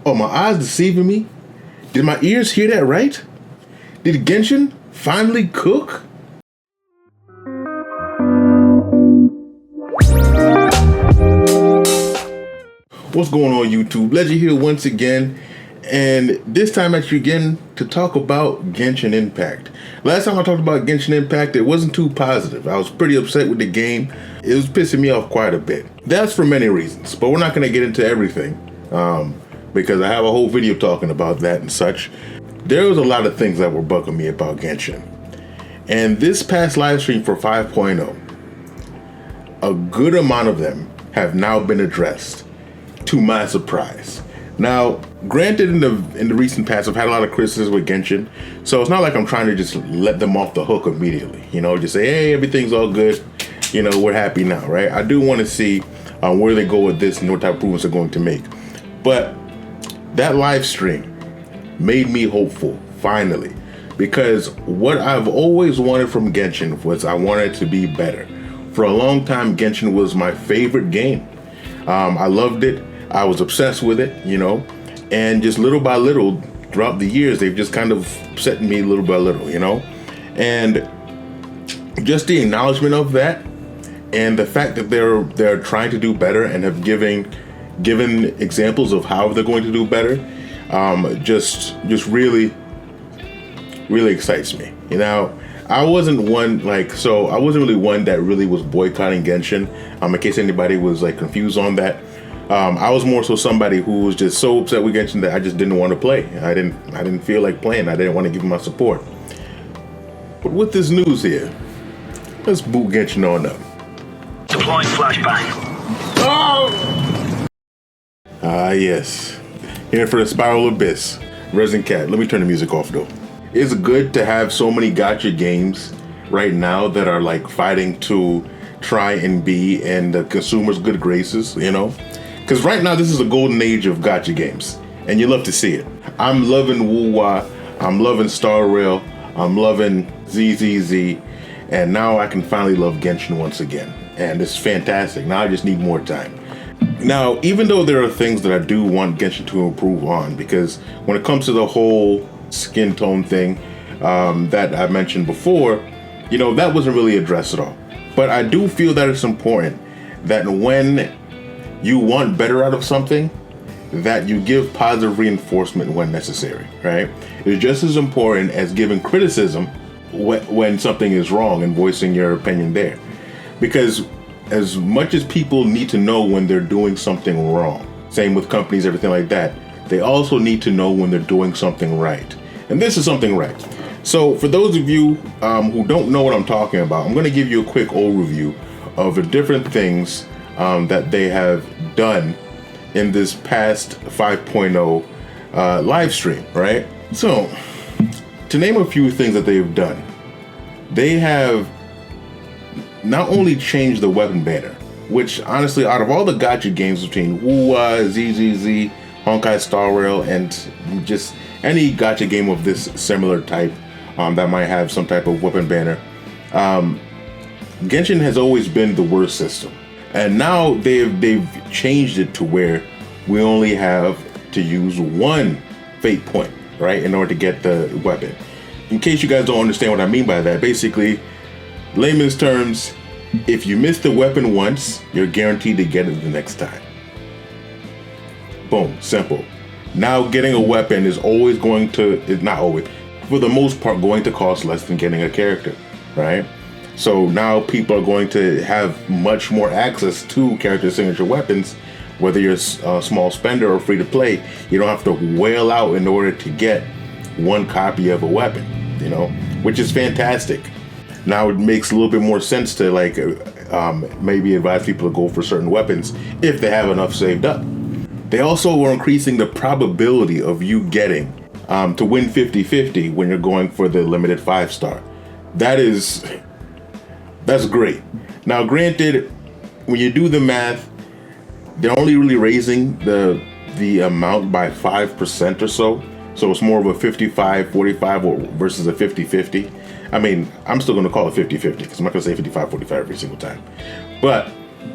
Oh, my eyes deceiving me? Did my ears hear that right? Did Genshin finally cook? What's going on, YouTube? Ledger here once again, and this time actually again to talk about Genshin Impact. Last time I talked about Genshin Impact, it wasn't too positive. I was pretty upset with the game. It was pissing me off quite a bit. That's for many reasons, but we're not going to get into everything because I have a whole video talking about that and such. There was a lot of things that were bugging me about Genshin. And this past live stream for 5.0, a good amount of them have now been addressed, to my surprise. Now, granted, in the recent past, I've had a lot of criticism with Genshin, so it's not like I'm trying to just let them off the hook immediately. You know, just say, hey, everything's all good. You know, we're happy now, right? I do want to see where they go with this and what type of improvements they're going to make. But that live stream made me hopeful, finally, because what I've always wanted from Genshin was I wanted it to be better. For a long time, Genshin was my favorite game. I loved it. I was obsessed with it, you know, and just little by little throughout the years, they've just kind of upset me little by little, you know, and just the acknowledgement of that and the fact that they're trying to do better and have given examples of how they're going to do better, just really excites me. You know, I wasn't really one that really was boycotting Genshin. In case anybody was like confused on that. I was more so somebody who was just so upset with Genshin that I just didn't want to play. I didn't feel like playing. I didn't want to give him my support. But with this news here, let's boot Genshin on up. Deploying flashbang. Oh! Yes. Here for the Spiral Abyss. Resin Cat. Let me turn the music off though. It's good to have so many gacha games right now that are like fighting to try and be in the consumer's good graces, you know? Because right now, this is a golden age of gacha games, and you love to see it. I'm loving Wuwa, I'm loving Star Rail, I'm loving ZZZ, and now I can finally love Genshin once again. And it's fantastic. Now I just need more time. Now, even though there are things that I do want Genshin to improve on, because when it comes to the whole skin tone thing that I mentioned before, you know, that wasn't really addressed at all. But I do feel that it's important that when you want better out of something, that you give positive reinforcement when necessary, right? It's just as important as giving criticism when something is wrong and voicing your opinion there. Because as much as people need to know when they're doing something wrong, same with companies, everything like that, they also need to know when they're doing something right. And this is something right. So for those of you who don't know what I'm talking about, I'm going to give you a quick overview of the different things that they have done in this past 5.0 live stream, right? So to name a few things that they've done, they have not only changed the weapon banner, which honestly, out of all the gacha games between Wuwa, ZZZ, Honkai Star Rail, and just any gacha game of this similar type that might have some type of weapon banner, Genshin has always been the worst system. And now they've changed it to where we only have to use one fate point, right, in order to get the weapon. In case you guys don't understand what I mean by that, basically, layman's terms, if you miss the weapon once, you're guaranteed to get it the next time. Boom, simple. Now getting a weapon is not always, for the most part, going to cost less than getting a character, right? So now people are going to have much more access to character signature weapons, whether you're a small spender or free to play. You don't have to wail out in order to get one copy of a weapon, you know, which is fantastic. Now it makes a little bit more sense to like maybe advise people to go for certain weapons if they have enough saved up. They also are increasing the probability of you getting to win 50-50 when you're going for the limited 5-star. That's great. Now, granted, when you do the math, they're only really raising the amount by 5% or so. So it's more of a 55-45 versus a 50-50. I mean, I'm still going to call it 50-50 because I'm not going to say 55-45 every single time. But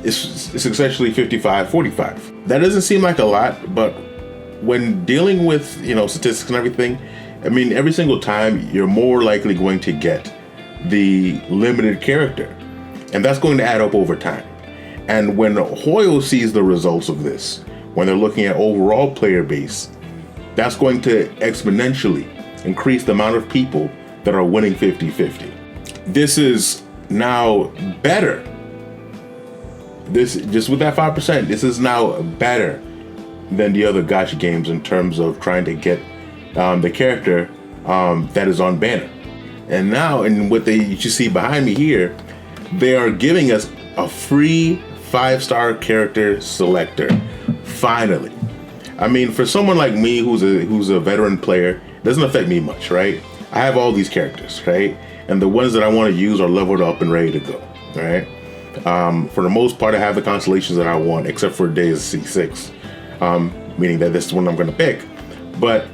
it's essentially 55-45. That doesn't seem like a lot, but when dealing with, statistics and everything, I mean, every single time you're more likely going to get the limited character, and that's going to add up over time. And when Hoyle sees the results of this, when they're looking at overall player base, that's going to exponentially increase the amount of people that are winning 50-50. This is now better. This, just with that 5%, this is now better than the other Gacha games in terms of trying to get the character that is on banner. And now, and what you see behind me here, they are giving us a free 5-star character selector. Finally. I mean, for someone like me who's a veteran player, it doesn't affect me much, right? I have all these characters, right? And the ones that I want to use are leveled up and ready to go, right? For the most part, I have the constellations that I want, except for Days C6, meaning that this is one I'm going to pick. But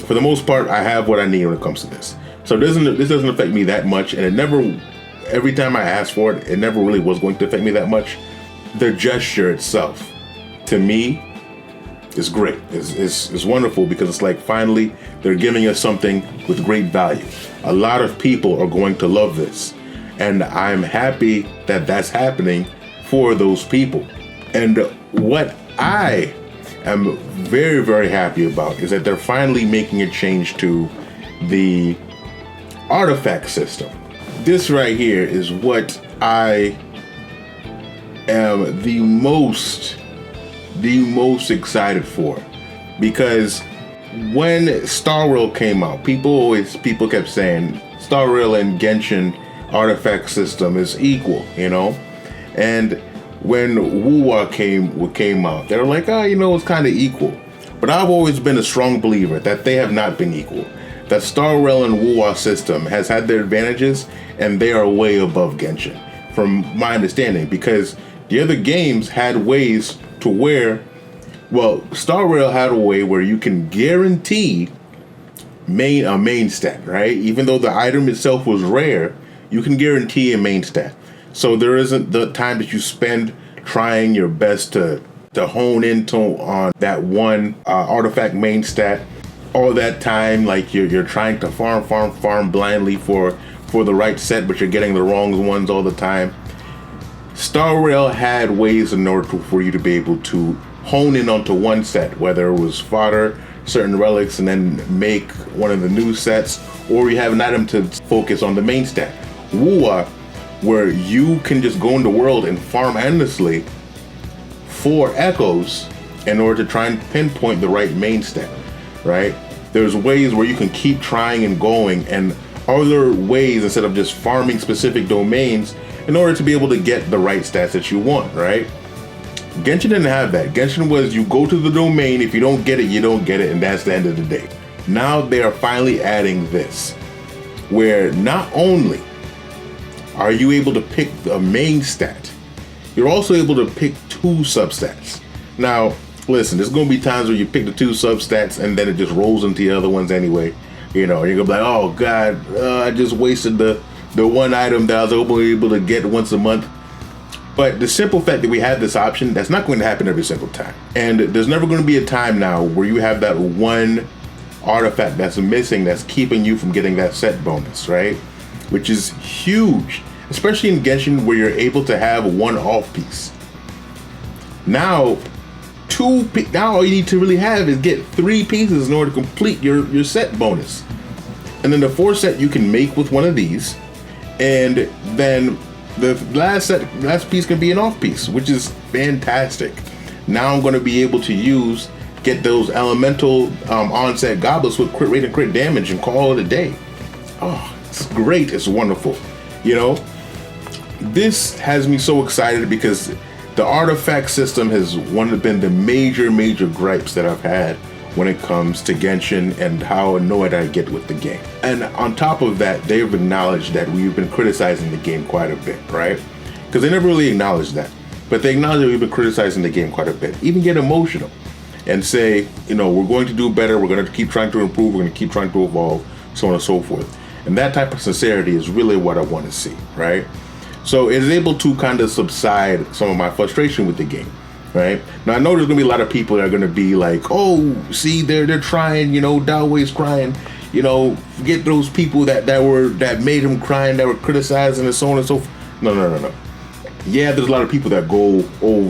for the most part, I have what I need when it comes to this. So this doesn't affect me that much, and it never, every time I ask for it, it never really was going to affect me that much. The gesture itself, to me, is great. It's wonderful, because it's like finally they're giving us something with great value. A lot of people are going to love this, and I'm happy that that's happening for those people. And what I am very, very happy about is that they're finally making a change to the artifact system. This right here is what I am the most excited for, because when Star Rail came out, people kept saying Star Rail and Genshin artifact system is equal, and when Wuwa came out, they were like, it's kind of equal. But I've always been a strong believer that they have not been equal. That Star Rail and Wuwa system has had their advantages, and they are way above Genshin, from my understanding, because the other games had ways to where, Star Rail had a way where you can guarantee a main stat, right? Even though the item itself was rare, you can guarantee a main stat. So there isn't the time that you spend trying your best to hone into on that one artifact main stat. All that time, like you're trying to farm blindly for the right set, but you're getting the wrong ones all the time. Star Rail had ways in order for you to be able to hone in onto one set, whether it was fodder, certain relics, and then make one of the new sets, or you have an item to focus on the main stat. Wuwa, where you can just go in the world and farm endlessly for echoes in order to try and pinpoint the right main stat, right? There's ways where you can keep trying and going, and other ways instead of just farming specific domains in order to be able to get the right stats that you want, right? Genshin didn't have that. Genshin was you go to the domain, if you don't get it, you don't get it, and that's the end of the day. Now they are finally adding this, where not only are you able to pick the main stat, you're also able to pick 2 substats. Now, listen, there's going to be times where you pick the 2 substats and then it just rolls into the other ones anyway. You're going to be like, oh God, I just wasted the one item that I was able to get once a month. But the simple fact that we have this option, that's not going to happen every single time. And there's never going to be a time now where you have that one artifact that's missing that's keeping you from getting that set bonus, right? Which is huge, especially in Genshin, where you're able to have one off piece. Now all you need to really have is get 3 pieces in order to complete your set bonus. And then the 4th set you can make with one of these, and then the last piece can be an off piece, which is fantastic. Now I'm going to be able to get those elemental onset goblets with crit rate and crit damage and call it a day. Oh, it's great. It's wonderful. This has me so excited, because the artifact system has been the major gripes that I've had when it comes to Genshin and how annoyed I get with the game. And on top of that, they've acknowledged that we've been criticizing the game quite a bit, right? Because they never really acknowledged that. But they acknowledge that we've been criticizing the game quite a bit, even get emotional and say, we're going to do better, we're going to keep trying to improve, we're going to keep trying to evolve, so on and so forth. And that type of sincerity is really what I want to see, right? So it is able to kind of subside some of my frustration with the game. right? Now I know there's gonna be a lot of people that are gonna be like, oh, see, they're trying, Dalway's crying, forget those people that made him crying, that were criticizing and so on and so forth. No. Yeah, there's a lot of people that go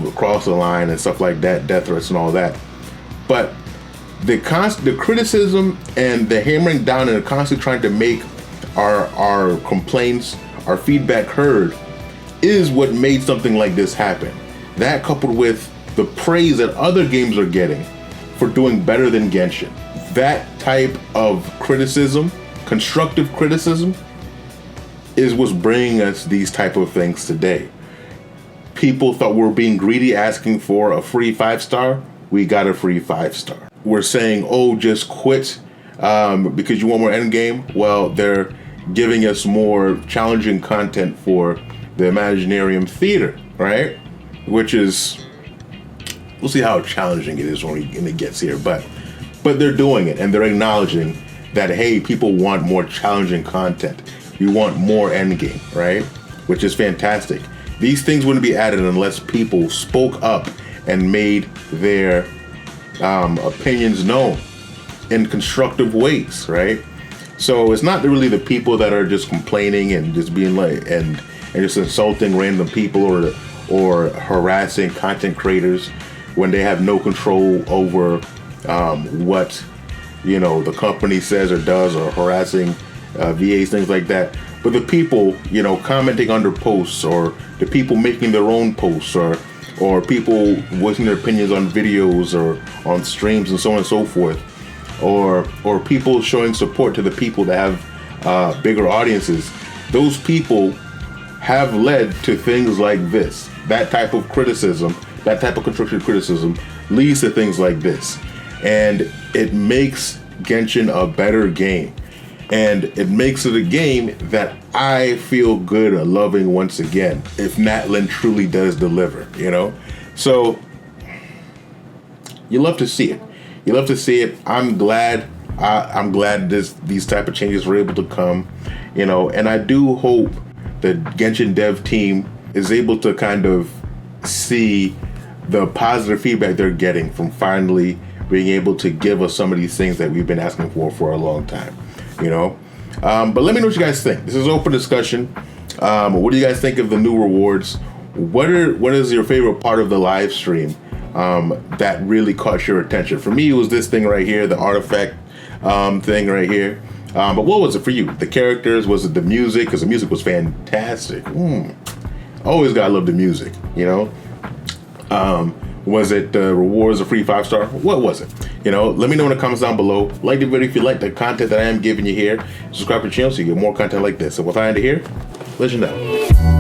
across the line and stuff like that, death threats and all that. But the criticism and the hammering down and constantly trying to make our complaints, our feedback heard, is what made something like this happen. That coupled with the praise that other games are getting for doing better than Genshin. That type of criticism, constructive criticism, is what's bringing us these type of things today. People thought we were being greedy, asking for a free 5-star. We got a free 5-star. We're saying, oh, just quit because you want more endgame. Well, they're giving us more challenging content for the Imaginarium Theater, right? Which is, we'll see how challenging it is when it gets here. But they're doing it, and they're acknowledging that, hey, people want more challenging content. You want more endgame, right? Which is fantastic. These things wouldn't be added unless people spoke up and made their opinions known in constructive ways, right? So it's not really the people that are just complaining and just being like and just insulting random people or harassing content creators when they have no control over what the company says or does, or harassing VAs, things like that. But the people, commenting under posts, or the people making their own posts, or people voicing their opinions on videos or on streams and so on and so forth, or people showing support to the people that have bigger audiences. Those people have led to things like this. That type of criticism, that type of constructive criticism leads to things like this. And it makes Genshin a better game. And it makes it a game that I feel good at loving once again, if Natlan truly does deliver, So you love to see it. You love to see it. I'm glad these type of changes were able to come, and I do hope the Genshin dev team is able to kind of see the positive feedback they're getting from finally being able to give us some of these things that we've been asking for a long time. But let me know what you guys think. This is open discussion. What do you guys think of the new rewards? What is your favorite part of the live stream that really caught your attention? For me, it was this thing right here, the artifact thing right here. But what was it for you? The characters? Was it the music? Because the music was fantastic. Always gotta love the music, Was it the rewards, a free 5-star? What was it? Let me know in the comments down below. Like the video if you like the content that I am giving you here. Subscribe to the channel so you get more content like this. And with I end here, legend out.